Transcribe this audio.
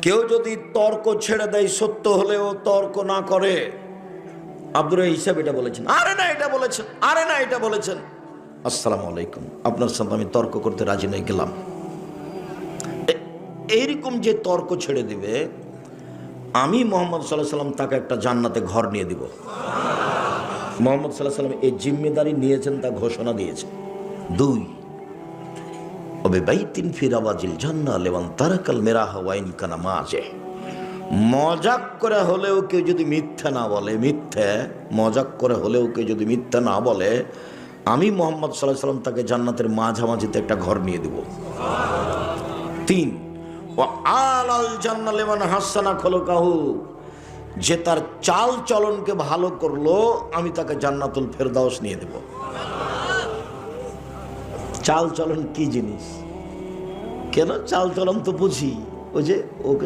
কেউ যদি তর্ক ছেড়ে দেয়, সত্য হলেও তর্ক না করে, আব্দুর হিসাব এটা বলেছেন, আরে না এটা বলেছেন, আরে না এটা বলেছেন, আসসালামু আলাইকুম, আপনার সাথে আমি তর্ক করতে রাজি নই, গেলাম। এইরকম যে তর্ক ছেড়ে দিবে, আমি মোহাম্মদ সাল্লাল্লাহু আলাইহি সাল্লাম তাকে একটা জান্নাতে ঘর নিয়ে দিব। মোহাম্মদ সাল্লাল্লাহু আলাইহি সাল্লাম এই জিম্মেদারি নিয়েছেন, তা ঘোষণা দিয়েছেন। 2, ওবে বাইতিন ফি রাওয়াজিল জান্নাহ লিমান তারাকাল মিরাহ ওয়া ইন কানা মাযে। মজাক করে হলেও কেউ যদি মিথ্যা না বলে, মজাক করে হলেও কেউ যদি মিথ্যা না বলে, আমি মোহাম্মদ সাল্লাল্লাহু আলাইহি সাল্লাম তাকে জান্নাতের মাঝামাঝিতে একটা ঘর নিয়ে দেব। 3, ওয়া আলাল জান্নাহ লিমান হাসানা খুলুকাহু। যে তার চাল চলনকে ভালো করলো, আমি তাকে জান্নাতুল ফেরদাউস নিয়ে দেব। চাল চলন কি জিনিস? কেন চাল চলন তো বুঝি, ওই যে ওকে